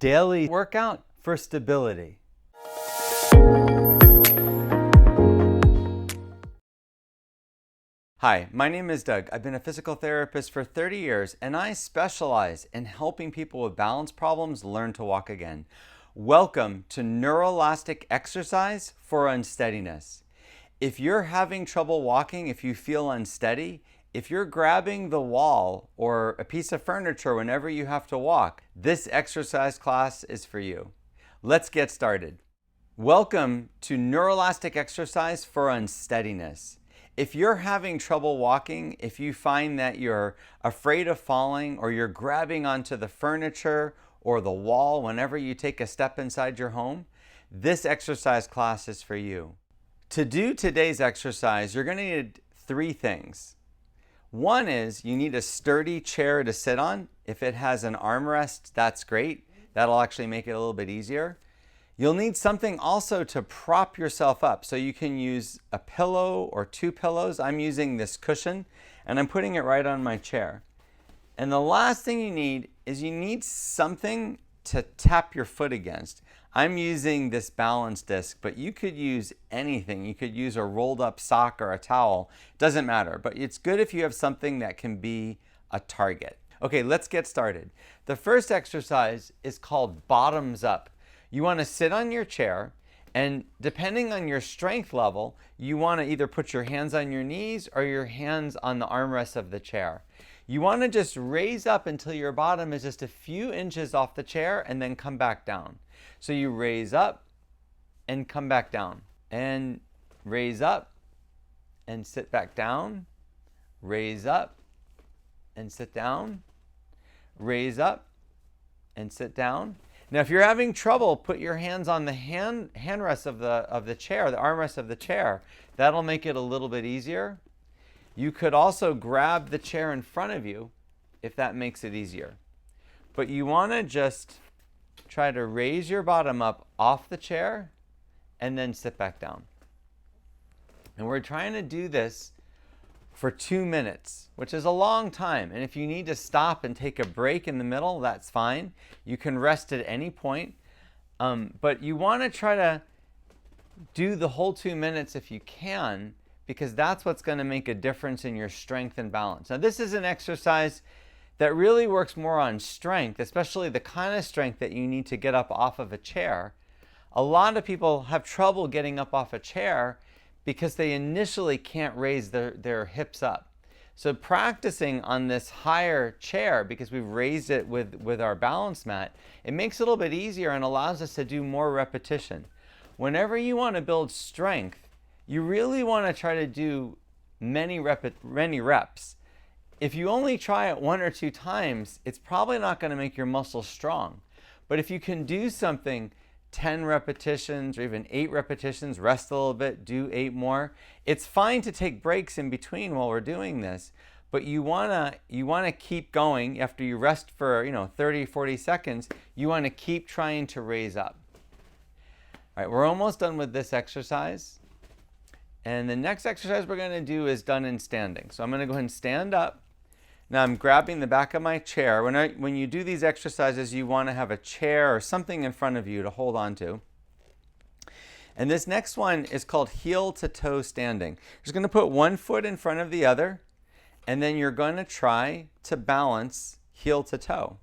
Daily workout for stability. Hi, my name is Doug. I've been a physical therapist for 30 years and I specialize in helping people with balance problems learn to walk again. Welcome to neuroelastic exercise for unsteadiness. If you're having trouble walking, if you feel unsteady, if you're grabbing the wall or a piece of furniture whenever you have to walk, this exercise class is for you. Let's get started. Welcome to neuroelastic exercise for unsteadiness. If you're having trouble walking, if you find that you're afraid of falling or you're grabbing onto the furniture or the wall whenever you take a step inside your home, this exercise class is for you. To do today's exercise, you're going to need three things. One is you need a sturdy chair to sit on. If it has an armrest, that's great. That'll actually make it a little bit easier. You'll need something also to prop yourself up. So you can use a pillow or two pillows. I'm using this cushion and I'm putting it right on my chair. And the last thing you need is you need something to tap your foot against. I'm using this balance disc, but you could use anything. You could use a rolled up sock or a towel. Doesn't matter, but it's good if you have something that can be a target. Okay, let's get started. The first exercise is called bottoms up. You want to sit on your chair, and depending on your strength level, you want to either put your hands on your knees or your hands on the armrest of the chair. You want to just raise up until your bottom is just a few inches off the chair and then come back down. So you raise up and come back down, and raise up and sit back down, raise up and sit down, raise up and sit down. Now, if you're having trouble, put your hands on the handrest of the chair, the armrest of the chair. That'll make it a little bit easier. You could also grab the chair in front of you if that makes it easier. But you want to just try to raise your bottom up off the chair and then sit back down. And we're trying to do this for 2 minutes, which is a long time. And if you need to stop and take a break in the middle, that's fine. You can rest at any point. But you want to try to do the whole 2 minutes if you can, because that's what's going to make a difference in your strength and balance. Now, this is an exercise that really works more on strength, especially the kind of strength that you need to get up off of a chair. A lot of people have trouble getting up off a chair because they initially can't raise their hips up. So practicing on this higher chair, because we've raised it with our balance mat, it makes it a little bit easier and allows us to do more repetition. Whenever you want to build strength, you really want to try to do many reps. If you only try it 1 or 2 times, it's probably not going to make your muscles strong. But if you can do something 10 repetitions or even 8 repetitions, rest a little bit, do 8 more. It's fine to take breaks in between while we're doing this, but you want to keep going. After you rest for 30, 40 seconds, you want to keep trying to raise up. All right, we're almost done with this exercise. And the next exercise we're going to do is done in standing. So I'm going to go ahead and stand up. Now I'm grabbing the back of my chair. When you do these exercises, you want to have a chair or something in front of you to hold on to. And this next one is called heel to toe standing. You're just going to put one foot in front of the other, and then you're going to try to balance heel to toe.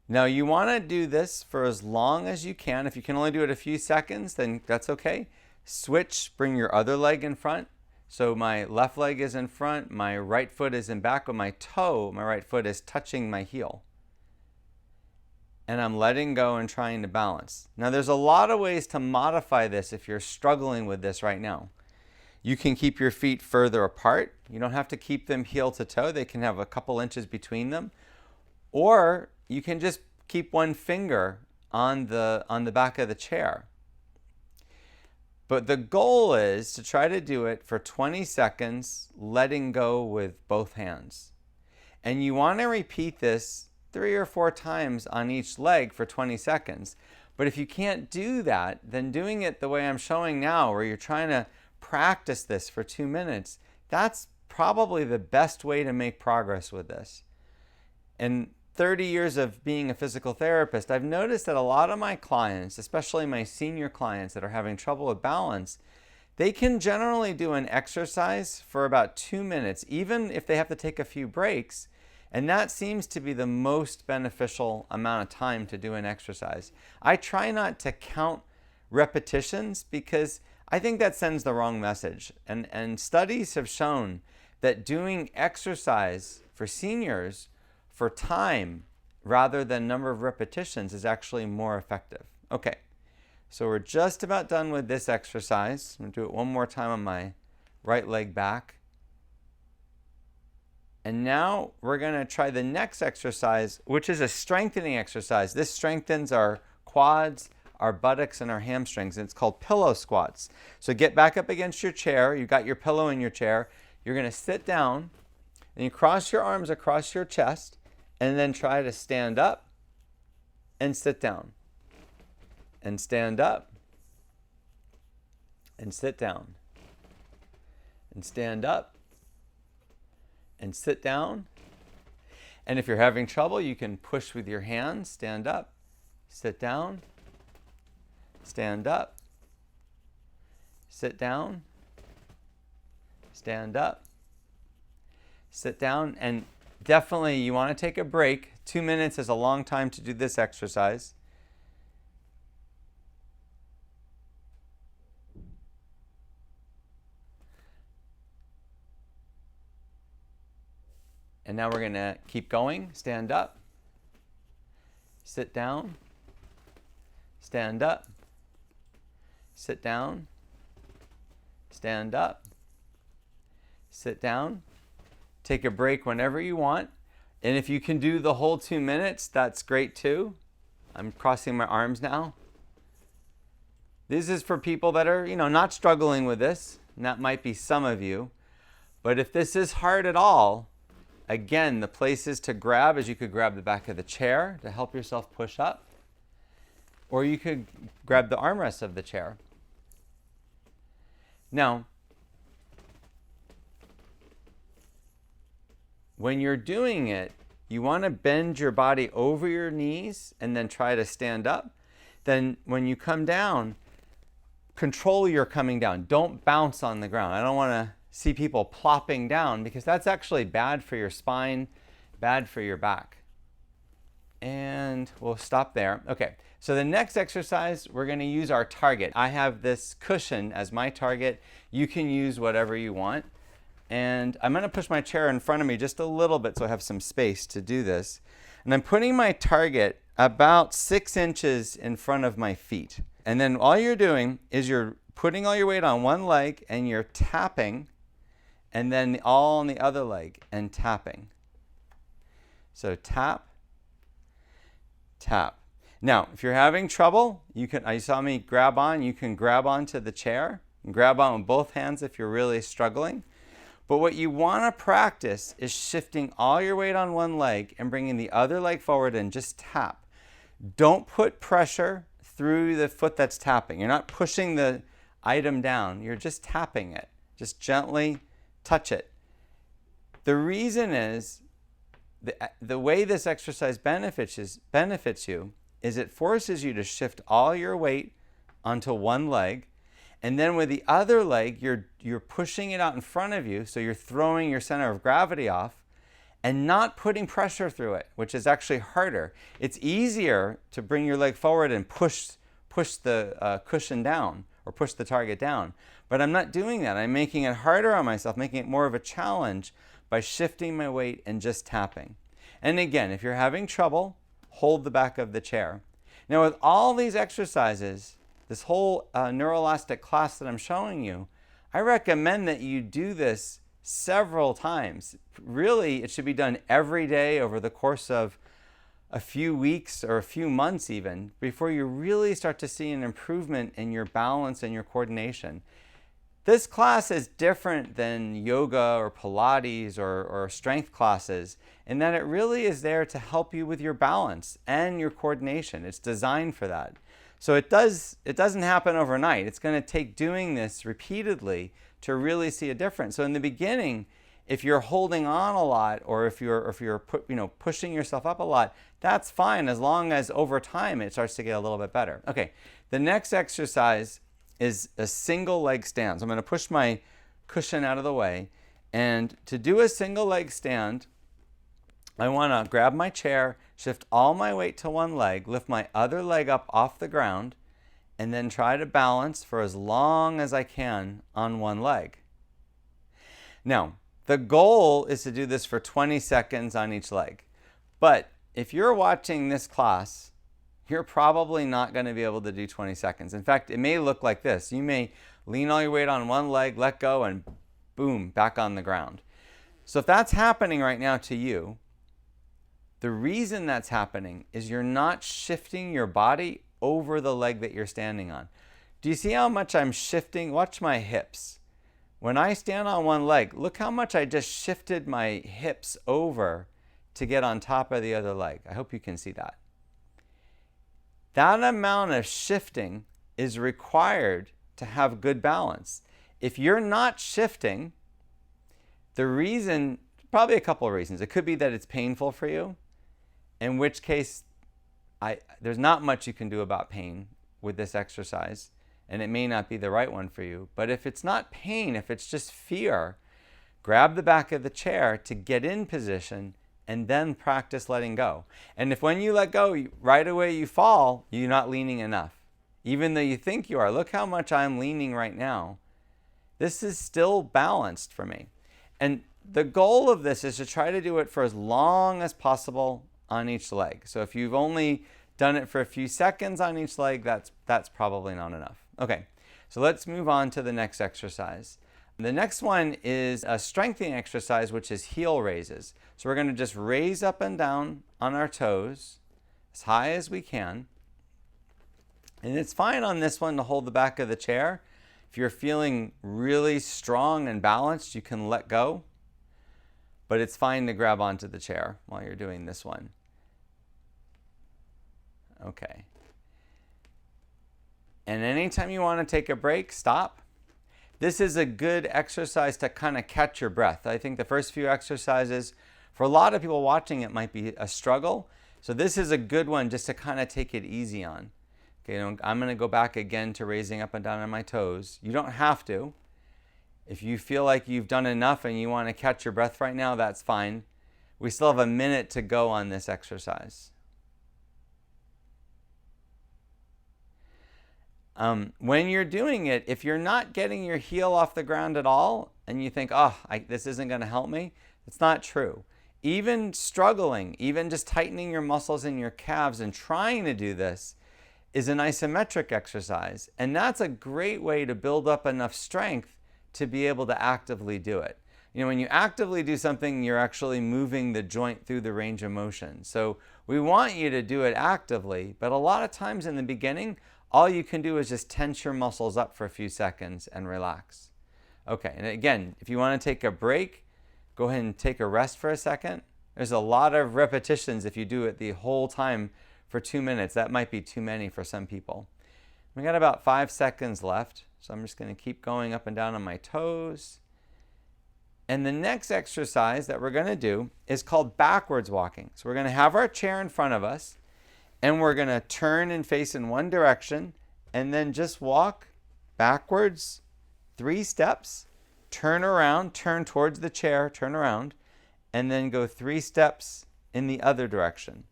Now you want to do this for as long as you can. If you can only do it a few seconds, then that's okay. Switch, bring your other leg in front. So my left leg is in front, my right foot is in back, but my right foot is touching my heel. And I'm letting go and trying to balance. Now there's a lot of ways to modify this if you're struggling with this right now. You can keep your feet further apart. You don't have to keep them heel to toe. They can have a couple inches between them. Or you can just keep one finger on the back of the chair. But the goal is to try to do it for 20 seconds, letting go with both hands. And you want to repeat this 3 or 4 times on each leg for 20 seconds. But if you can't do that, then doing it the way I'm showing now, where you're trying to practice this for 2 minutes, that's probably the best way to make progress with this. And 30 years of being a physical therapist, I've noticed that a lot of my clients, especially my senior clients that are having trouble with balance, they can generally do an exercise for about 2 minutes, even if they have to take a few breaks. And that seems to be the most beneficial amount of time to do an exercise. I try not to count repetitions because I think that sends the wrong message. And studies have shown that doing exercise for seniors for time rather than number of repetitions is actually more effective. Okay, so we're just about done with this exercise. I'm going to do it one more time on my right leg back. And now we're going to try the next exercise, which is a strengthening exercise. This strengthens our quads, our buttocks, and our hamstrings. And it's called pillow squats. So get back up against your chair. You've got your pillow in your chair. You're going to sit down, and you cross your arms across your chest, and then try to stand up and sit down. And stand up and sit down. And stand up and sit down. And if you're having trouble, you can push with your hands. Stand up, sit down, stand up, sit down, stand up, sit down. And definitely you want to take a break. 2 minutes is a long time to do this exercise. And now we're going to keep going. Stand up, sit down, stand up, sit down, stand up, sit down. Take a break whenever you want. And if you can do the whole 2 minutes, that's great too. I'm crossing my arms now. This is for people that are, not struggling with this. And that might be some of you. But if this is hard at all, again, the places to grab is you could grab the back of the chair to help yourself push up. Or you could grab the armrest of the chair. Now, when you're doing it, you want to bend your body over your knees and then try to stand up. Then when you come down, control your coming down. Don't bounce on the ground. I don't want to see people plopping down because that's actually bad for your spine, bad for your back. And we'll stop there. Okay, so the next exercise, we're going to use our target. I have this cushion as my target. You can use whatever you want. And I'm going to push my chair in front of me just a little bit so I have some space to do this. And I'm putting my target about 6 inches in front of my feet. And then all you're doing is you're putting all your weight on one leg and you're tapping, and then all on the other leg and tapping. So tap, tap. Now, if you're having trouble, you saw me grab on, you can grab onto the chair and grab on with both hands if you're really struggling. But what you want to practice is shifting all your weight on one leg and bringing the other leg forward and just tap. Don't put pressure through the foot that's tapping. You're not pushing the item down. You're just tapping it. Just gently touch it. The reason is the way this exercise benefits you is it forces you to shift all your weight onto one leg. And then with the other leg, you're pushing it out in front of you, so you're throwing your center of gravity off and not putting pressure through it, which is actually harder. It's easier to bring your leg forward and push the cushion down or push the target down. But I'm not doing that. I'm making it harder on myself, making it more of a challenge by shifting my weight and just tapping. And again, if you're having trouble, hold the back of the chair. Now with all these exercises, this whole neuroelastic class that I'm showing you, I recommend that you do this several times. Really, it should be done every day over the course of a few weeks or a few months even, before you really start to see an improvement in your balance and your coordination. This class is different than yoga or Pilates or strength classes in that it really is there to help you with your balance and your coordination. It's designed for that. So it doesn't happen overnight. It's going to take doing this repeatedly to really see a difference. So in the beginning, If you're holding on a lot, or if you're pushing yourself up a lot, that's fine as long as over time it starts to get a little bit better. Okay, the next exercise is a single leg stand. So I'm going to push my cushion out of the way. And to do a single leg stand, I want to grab my chair, shift all my weight to one leg, lift my other leg up off the ground, and then try to balance for as long as I can on one leg. Now, the goal is to do this for 20 seconds on each leg. But if you're watching this class, you're probably not going to be able to do 20 seconds. In fact, it may look like this. You may lean all your weight on one leg, let go, and boom, back on the ground. So if that's happening right now to you, the reason that's happening is you're not shifting your body over the leg that you're standing on. Do you see how much I'm shifting? Watch my hips. When I stand on one leg, look how much I just shifted my hips over to get on top of the other leg. I hope you can see that. That amount of shifting is required to have good balance. If you're not shifting, the reason, probably a couple of reasons. It could be that it's painful for you, in which case there's not much you can do about pain with this exercise, and it may not be the right one for you. But if it's not pain, if it's just fear, grab the back of the chair to get in position and then practice letting go. And if when you let go, right away you fall, you're not leaning enough. Even though you think you are, look how much I'm leaning right now. This is still balanced for me. And the goal of this is to try to do it for as long as possible on each leg. So if you've only done it for a few seconds on each leg, that's probably not enough. Okay, so let's move on to the next exercise. The next one is a strengthening exercise, which is heel raises. So we're going to just raise up and down on our toes as high as we can. And it's fine on this one to hold the back of the chair. If you're feeling really strong and balanced, you can let go. But it's fine to grab onto the chair while you're doing this one. Okay. And anytime you want to take a break, stop. This is a good exercise to kind of catch your breath. I think the first few exercises, for a lot of people watching it, might be a struggle. So this is a good one just to kind of take it easy on. Okay, I'm going to go back again to raising up and down on my toes. You don't have to. If you feel like you've done enough and you want to catch your breath right now, that's fine. We still have a minute to go on this exercise. When you're doing it, if you're not getting your heel off the ground at all, and you think, this isn't going to help me, it's not true. Even struggling, even just tightening your muscles in your calves and trying to do this is an isometric exercise. And that's a great way to build up enough strength to be able to actively do it. When you actively do something, you're actually moving the joint through the range of motion. So we want you to do it actively, but a lot of times in the beginning, all you can do is just tense your muscles up for a few seconds and relax. Okay, and again, if you want to take a break, go ahead and take a rest for a second. There's a lot of repetitions if you do it the whole time for 2 minutes. That might be too many for some people. We got about 5 seconds left, so I'm just going to keep going up and down on my toes. And the next exercise that we're going to do is called backwards walking. So we're going to have our chair in front of us, and we're going to turn and face in one direction, and then just walk backwards 3 steps, turn around, turn towards the chair, turn around, and then go 3 steps in the other direction.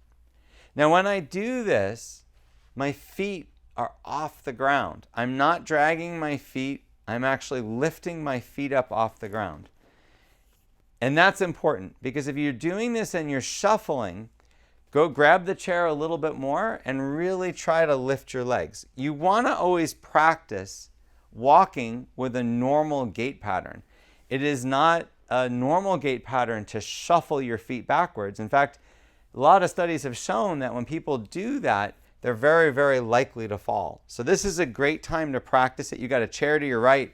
Now, when I do this, my feet are off the ground. I'm not dragging my feet. I'm actually lifting my feet up off the ground. And that's important, because if you're doing this and you're shuffling, go grab the chair a little bit more and really try to lift your legs. You want to always practice walking with a normal gait pattern. It is not a normal gait pattern to shuffle your feet backwards. In fact, a lot of studies have shown that when people do that, they're very, very likely to fall. So this is a great time to practice it. You got a chair to your right,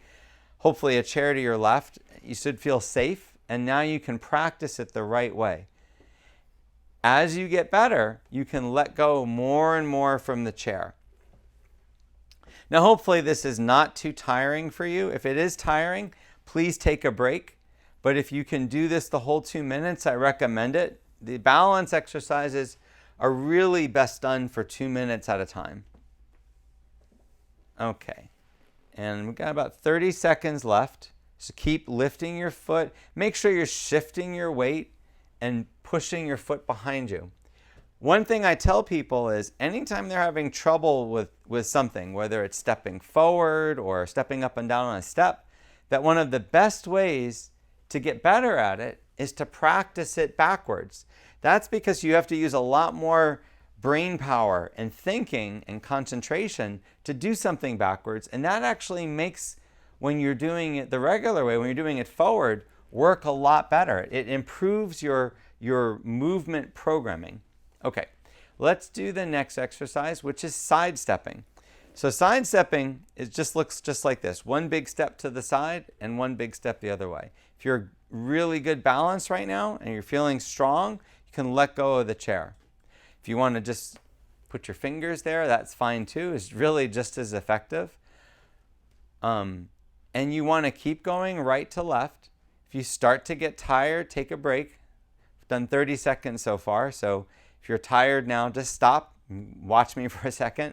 hopefully a chair to your left. You should feel safe, and now you can practice it the right way. As you get better, you can let go more and more from the chair. Now, hopefully this is not too tiring for you. If it is tiring, please take a break. But if you can do this the whole 2 minutes, I recommend it. The balance exercises are really best done for 2 minutes at a time. Okay, and we've got about 30 seconds left. So keep lifting your foot. Make sure you're shifting your weight and pushing your foot behind you. One thing I tell people is anytime they're having trouble with something, whether it's stepping forward or stepping up and down on a step, that one of the best ways to get better at it is to practice it backwards. That's because you have to use a lot more brain power and thinking and concentration to do something backwards. And that actually makes, when you're doing it the regular way, when you're doing it forward, work a lot better. It improves your movement programming. Okay, let's do the next exercise, which is sidestepping. So sidestepping looks just like this. One big step to the side and one big step the other way. If you're really good balance right now and you're feeling strong, you can let go of the chair. If you want to just put your fingers there, that's fine too. It's really just as effective. And you want to keep going right to left. If you start to get tired, take a break. I've done 30 seconds so far, so if you're tired now, just stop, watch me for a second.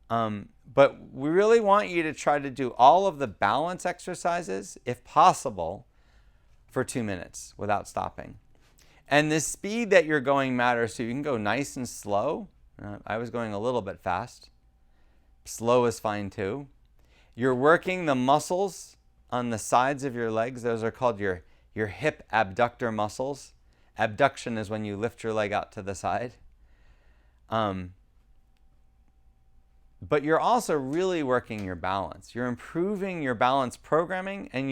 But we really want you to try to do all of the balance exercises, if possible, for 2 minutes without stopping. And the speed that you're going matters too. You can go nice and slow. I was going a little bit fast. Slow is fine too. You're working the muscles on the sides of your legs. Those are called your hip abductor muscles. Abduction is when you lift your leg out to the side. But you're also really working your balance. You're improving your balance programming, and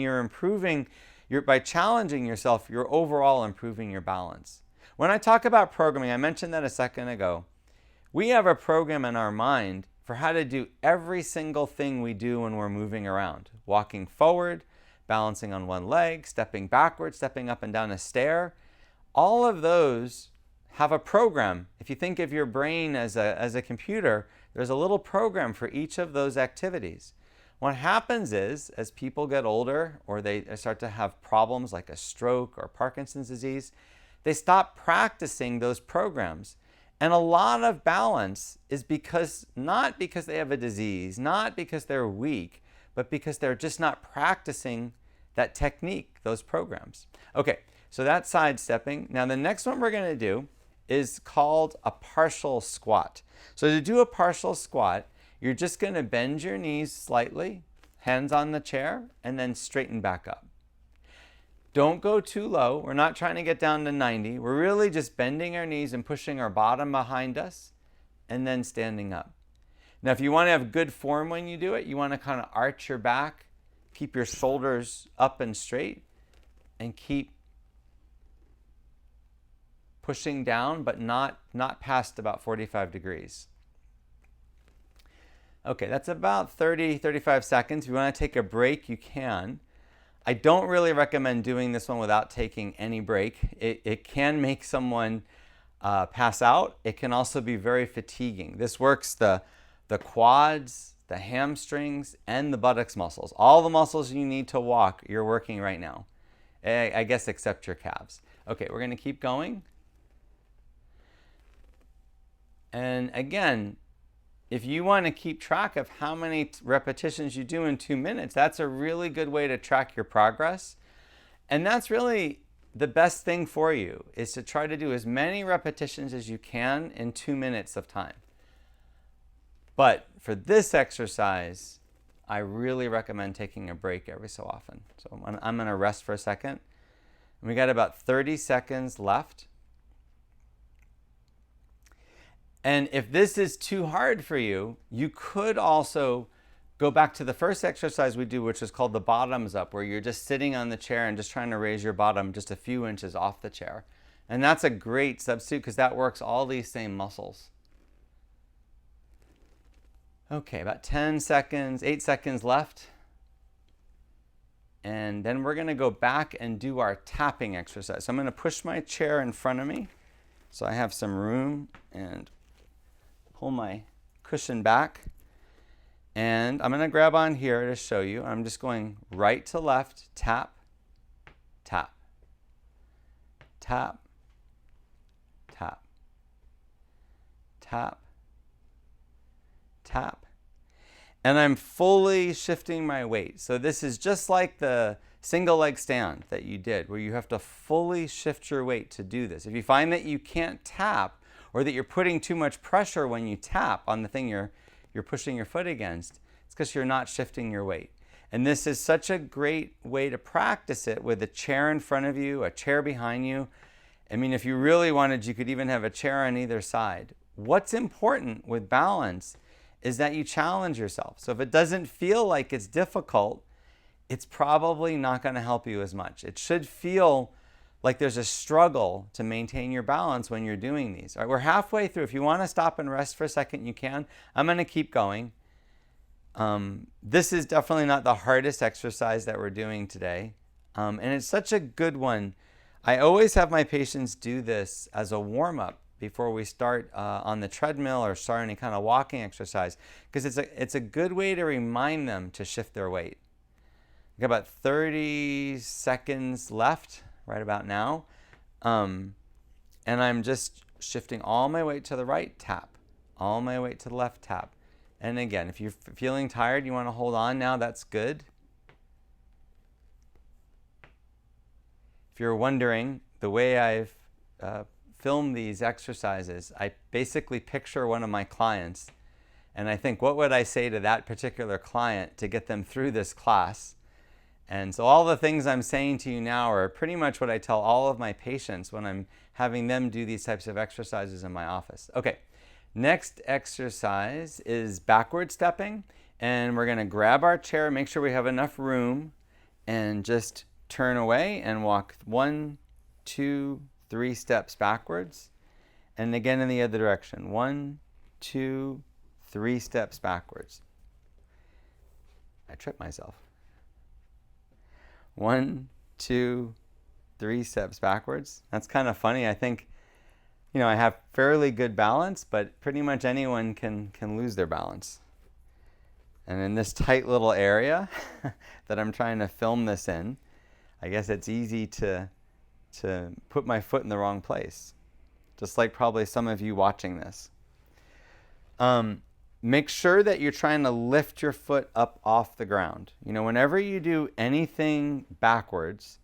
by challenging yourself, you're overall improving your balance. When I talk about programming, I mentioned that a second ago. We have a program in our mind for how to do every single thing we do when we're moving around. Walking forward, balancing on one leg, stepping backwards, stepping up and down a stair. All of those have a program. If you think of your brain as a computer, there's a little program for each of those activities. What happens is, as people get older or they start to have problems like a stroke or Parkinson's disease, they stop practicing those programs. And a lot of balance is not because they have a disease, not because they're weak, but because they're just not practicing that technique, those programs. Okay, so that's sidestepping. Now the next one we're going to do is called a partial squat. So to do a partial squat, you're just going to bend your knees slightly, hands on the chair, and then straighten back up. Don't go too low. We're not trying to get down to 90. We're really just bending our knees and pushing our bottom behind us and then standing up. Now, if you want to have good form when you do it, you want to kind of arch your back, keep your shoulders up and straight, and keep pushing down, but not past about 45 degrees. Okay, that's about 35 seconds. If you want to take a break, you can. I don't really recommend doing this one without taking any break. It can make someone pass out. It can also be very fatiguing. This works the quads, the hamstrings, and the buttocks muscles. All the muscles you need to walk, you're working right now. I guess except your calves. Okay, we're going to keep going. And again, if you want to keep track of how many repetitions you do in 2 minutes, that's a really good way to track your progress. And that's really the best thing for you, is to try to do as many repetitions as you can in 2 minutes of time. But for this exercise, I really recommend taking a break every so often. So I'm going to rest for a second. And we got about 30 seconds left. And if this is too hard for you, you could also go back to the first exercise we do, which is called the bottoms up, where you're just sitting on the chair and just trying to raise your bottom just a few inches off the chair. And that's a great substitute because that works all these same muscles. Okay, about 10 seconds, 8 seconds left. And then we're going to go back and do our tapping exercise. So I'm going to push my chair in front of me so I have some room and pull my cushion back. And I'm going to grab on here to show you. I'm just going right to left, tap, tap. tap, tap, tap, tap. And I'm fully shifting my weight. So this is just like the single leg stand that you did, where you have to fully shift your weight to do this. If you find that you can't tap, or that you're putting too much pressure when you tap on the thing you're pushing your foot against, it's because you're not shifting your weight. And this is such a great way to practice it with a chair in front of you, a chair behind you. I mean, if you really wanted, you could even have a chair on either side. What's important with balance is that you challenge yourself. So if it doesn't feel like it's difficult, it's probably not going to help you as much. It should feel like there's a struggle to maintain your balance when you're doing these. All right, we're halfway through. If you want to stop and rest for a second, you can. I'm going to keep going. This is definitely not the hardest exercise that we're doing today. And it's such a good one. I always have my patients do this as a warm-up before we start on the treadmill or start any kind of walking exercise, because it's a good way to remind them to shift their weight. We've got about 30 seconds left right about now. And I'm just shifting all my weight to the right, tap. All my weight to the left, tap. And again, if you're feeling tired, you want to hold on now, that's good. If you're wondering, the way I've filmed these exercises, I basically picture one of my clients, and I think, what would I say to that particular client to get them through this class? And so all the things I'm saying to you now are pretty much what I tell all of my patients when I'm having them do these types of exercises in my office. Okay, next exercise is backward stepping, and we're going to grab our chair, make sure we have enough room, and just turn away and walk 1, 2, 3 steps backwards, and again in the other direction. 1, 2, 3 steps backwards. I tripped myself. 1, 2, 3 steps backwards. That's kind of funny. I think, I have fairly good balance, but pretty much anyone can lose their balance. And in this tight little area that I'm trying to film this in, I guess it's easy to put my foot in the wrong place, just like probably some of you watching this. Make sure that you're trying to lift your foot up off the ground. Whenever you do anything backwards,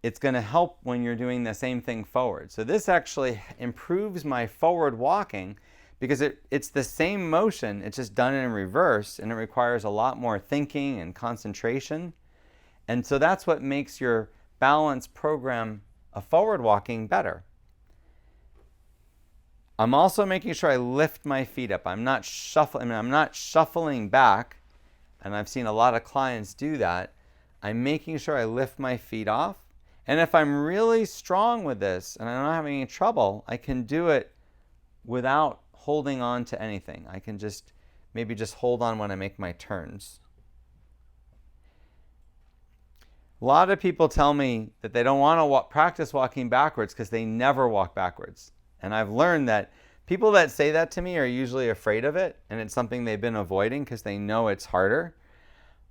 it's going to help when you're doing the same thing forward. So this actually improves my forward walking because it's the same motion, it's just done in reverse, and it requires a lot more thinking and concentration. And so that's what makes your balance program of forward walking better. I'm also making sure I lift my feet up. I'm not shuffling back, and I've seen a lot of clients do that. I'm making sure I lift my feet off. And if I'm really strong with this and I'm not having any trouble, I can do it without holding on to anything. I can maybe just hold on when I make my turns. A lot of people tell me that they don't want to practice walking backwards because they never walk backwards. And I've learned that people that say that to me are usually afraid of it, and it's something they've been avoiding because they know it's harder.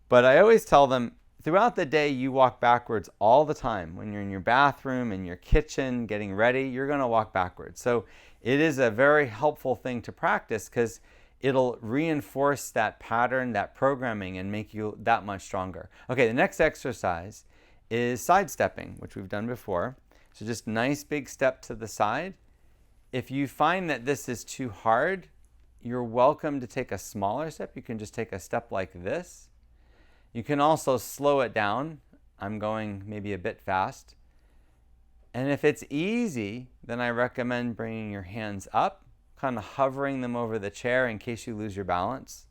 But I always tell them, throughout the day, you walk backwards all the time. When you're in your bathroom, in your kitchen, getting ready, you're going to walk backwards. So it is a very helpful thing to practice because it'll reinforce that pattern, that programming, and make you that much stronger. Okay, the next exercise is sidestepping, which we've done before. So just nice big step to the side. If you find that this is too hard, you're welcome to take a smaller step. You can just take a step like this. You can also slow it down. I'm going maybe a bit fast. And if it's easy, then I recommend bringing your hands up, kind of hovering them over the chair in case you lose your balance.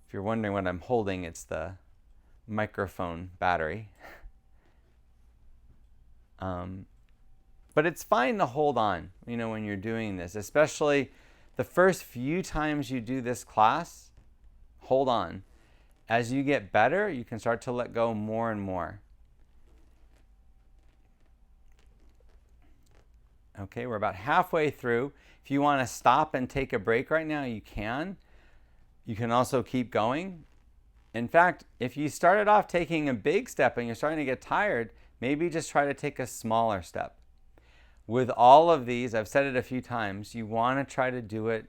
If you're wondering what I'm holding, it's the microphone battery. But it's fine to hold on, when you're doing this, especially the first few times you do this class. Hold on. As you get better, you can start to let go more and more. Okay, we're about halfway through. If you want to stop and take a break right now, you can. You can also keep going. In fact, if you started off taking a big step and you're starting to get tired, maybe just try to take a smaller step. With all of these, I've said it a few times, you want to try to do it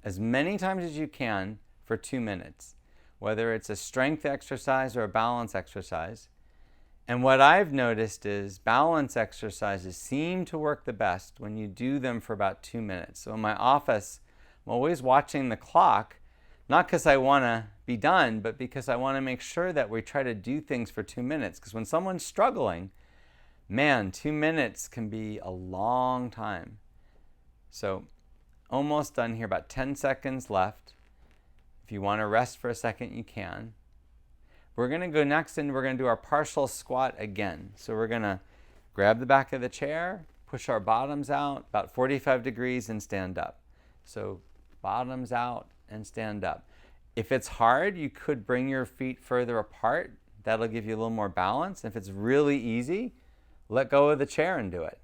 as many times as you can for 2 minutes, whether it's a strength exercise or a balance exercise. And what I've noticed is balance exercises seem to work the best when you do them for about 2 minutes. So in my office, I'm always watching the clock, not because I want to be done, but because I want to make sure that we try to do things for 2 minutes. Because when someone's struggling, man, 2 minutes can be a long time. So almost done here, about 10 seconds left. If you want to rest for a second, you can. We're going to go next and we're going to do our partial squat again. So we're going to grab the back of the chair, push our bottoms out about 45 degrees and stand up. So bottoms out and stand up. If it's hard, you could bring your feet further apart. That'll give you a little more balance. If it's really easy, let go of the chair and do it.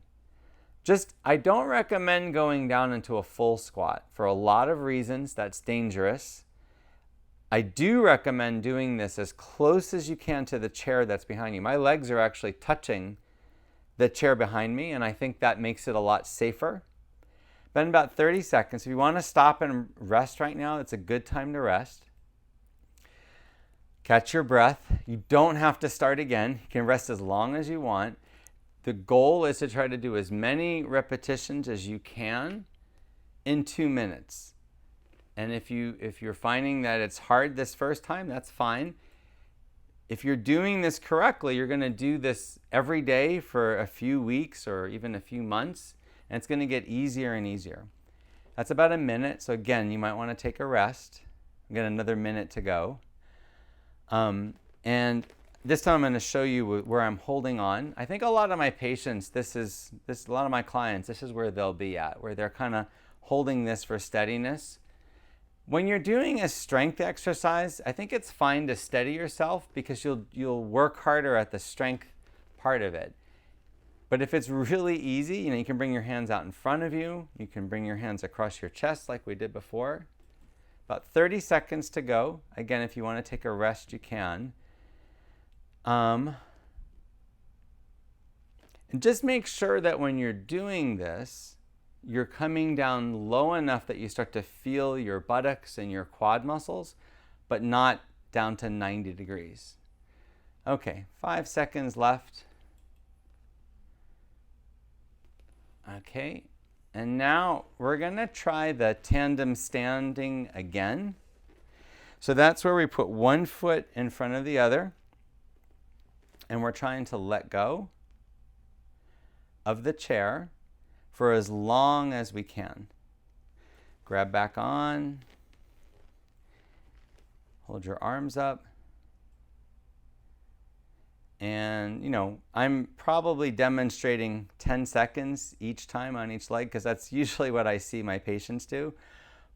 I don't recommend going down into a full squat. For a lot of reasons, that's dangerous. I do recommend doing this as close as you can to the chair that's behind you. My legs are actually touching the chair behind me, and I think that makes it a lot safer. Then about 30 seconds. If you want to stop and rest right now, it's a good time to rest. Catch your breath. You don't have to start again. You can rest as long as you want. The goal is to try to do as many repetitions as you can in 2 minutes. And if you're finding that it's hard this first time, that's fine. If you're doing this correctly, you're going to do this every day for a few weeks or even a few months, and it's going to get easier and easier. That's about a minute. So again, you might want to take a rest. We've got another minute to go. And this time I'm going to show you where I'm holding on. I think a lot of my patients, a lot of my clients, this is where they'll be at, where they're kind of holding this for steadiness. When you're doing a strength exercise, I think it's fine to steady yourself because you'll work harder at the strength part of it. But if it's really easy, you can bring your hands out in front of you. You can bring your hands across your chest like we did before. About 30 seconds to go. Again, if you want to take a rest, you can. And just make sure that when you're doing this, you're coming down low enough that you start to feel your buttocks and your quad muscles, but not down to 90 degrees. Okay, 5 seconds left. Okay, and now we're going to try the tandem standing again. So that's where we put one foot in front of the other, and we're trying to let go of the chair for as long as we can. Grab back on. Hold your arms up. And, I'm probably demonstrating 10 seconds each time on each leg because that's usually what I see my patients do.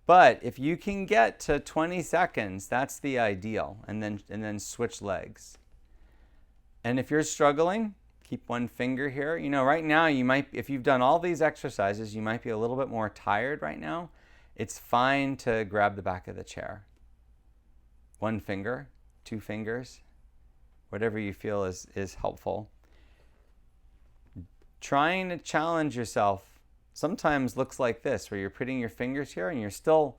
But if you can get to 20 seconds, that's the ideal. And then switch legs. And if you're struggling, keep one finger here. Right now, if you've done all these exercises, you might be a little bit more tired right now. It's fine to grab the back of the chair. One finger, 2 fingers, whatever you feel is helpful. Trying to challenge yourself sometimes looks like this, where you're putting your fingers here and you're still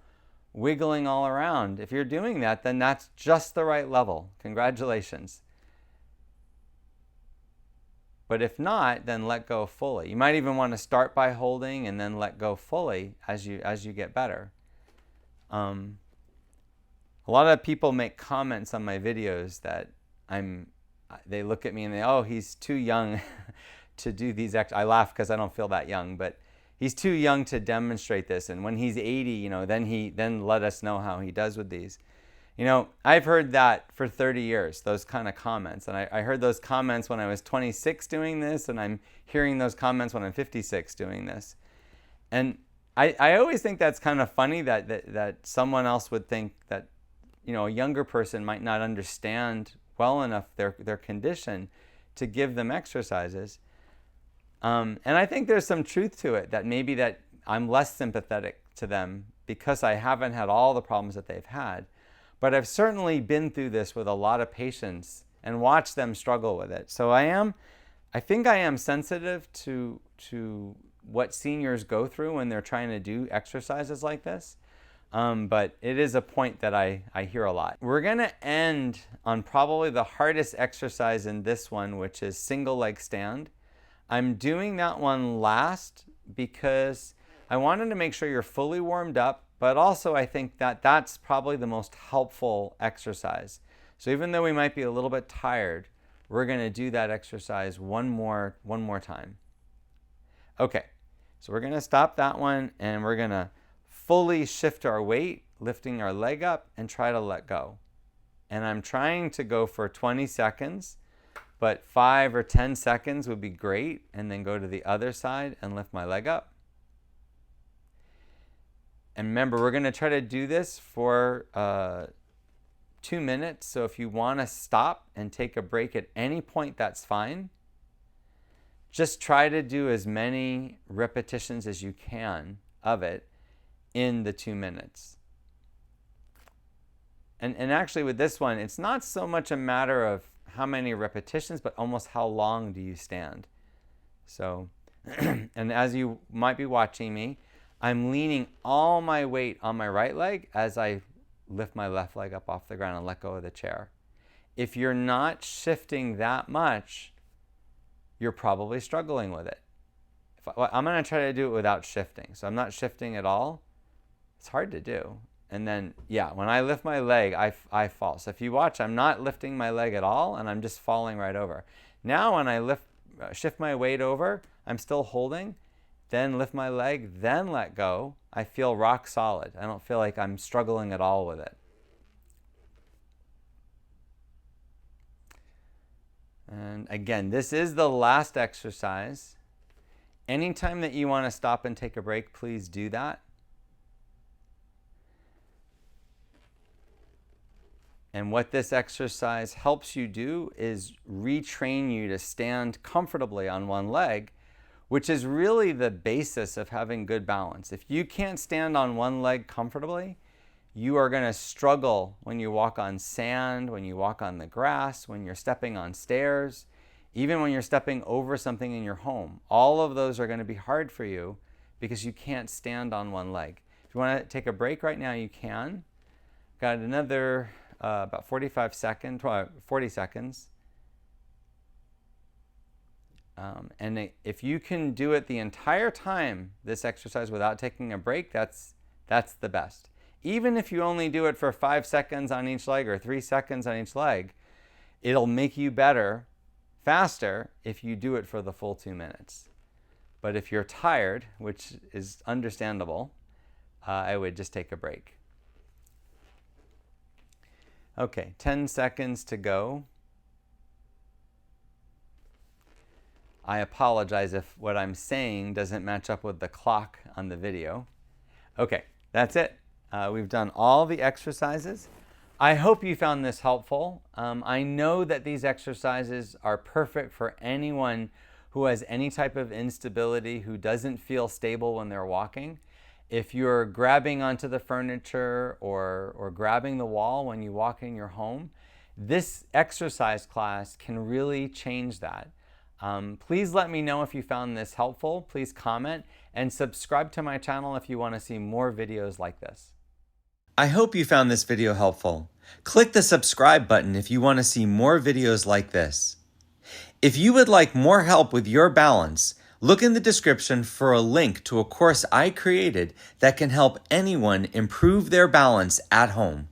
wiggling all around. If you're doing that, then that's just the right level. Congratulations. But if not, then let go fully. You might even want to start by holding and then let go fully as you get better. A lot of people make comments on my videos that they look at me and he's too young to do these. I laugh because I don't feel that young, but he's too young to demonstrate this. And when he's 80, then let us know how he does with these. I've heard that for 30 years, those kind of comments. And I heard those comments when I was 26 doing this, and I'm hearing those comments when I'm 56 doing this. And I always think that's kind of funny that someone else would think that, a younger person might not understand well enough their condition to give them exercises. And I think there's some truth to it, that maybe that I'm less sympathetic to them because I haven't had all the problems that they've had. But I've certainly been through this with a lot of patients and watched them struggle with it. So I I think I am sensitive to what seniors go through when they're trying to do exercises like this. But it is a point that I hear a lot. We're going to end on probably the hardest exercise in this one, which is single leg stand. I'm doing that one last because I wanted to make sure you're fully warmed up, but also I think that that's probably the most helpful exercise. So even though we might be a little bit tired, we're going to do that exercise one more time. Okay, so we're going to stop that one and we're going to fully shift our weight, lifting our leg up and try to let go. And I'm trying to go for 20 seconds, but 5 or 10 seconds would be great, and then go to the other side and lift my leg up. And remember, we're going to try to do this for 2 minutes. So if you want to stop and take a break at any point, that's fine. Just try to do as many repetitions as you can of it in the 2 minutes. And actually with this one, it's not so much a matter of how many repetitions, but almost how long do you stand. So, and as you might be watching me, I'm leaning all my weight on my right leg as I lift my left leg up off the ground and let go of the chair. If you're not shifting that much, you're probably struggling with it. I'm going to try to do it without shifting. So I'm not shifting at all. It's hard to do. And then, yeah, when I lift my leg, I fall. So if you watch, I'm not lifting my leg at all, and I'm just falling right over. Now when I shift my weight over, I'm still holding, then lift my leg, then let go. I feel rock solid. I don't feel like I'm struggling at all with it. And again, this is the last exercise. Anytime that you want to stop and take a break, please do that. And what this exercise helps you do is retrain you to stand comfortably on one leg, which is really the basis of having good balance. If you can't stand on one leg comfortably, you are going to struggle when you walk on sand, when you walk on the grass, when you're stepping on stairs, even when you're stepping over something in your home. All of those are going to be hard for you because you can't stand on one leg. If you want to take a break right now, you can. Got another about 40 seconds. And if you can do it the entire time, this exercise, without taking a break, that's the best. Even if you only do it for 5 seconds on each leg or 3 seconds on each leg, it'll make you better faster if you do it for the full 2 minutes. But if you're tired, which is understandable, I would just take a break. Okay, 10 seconds to go. I apologize if what I'm saying doesn't match up with the clock on the video. Okay, that's it. We've done all the exercises. I hope you found this helpful. I know that these exercises are perfect for anyone who has any type of instability, who doesn't feel stable when they're walking. If you're grabbing onto the furniture or grabbing the wall when you walk in your home, this exercise class can really change that. Please let me know if you found this helpful. Please comment and subscribe to my channel if you want to see more videos like this. I hope you found this video helpful. Click the subscribe button if you want to see more videos like this. If you would like more help with your balance, look in the description for a link to a course I created that can help anyone improve their balance at home.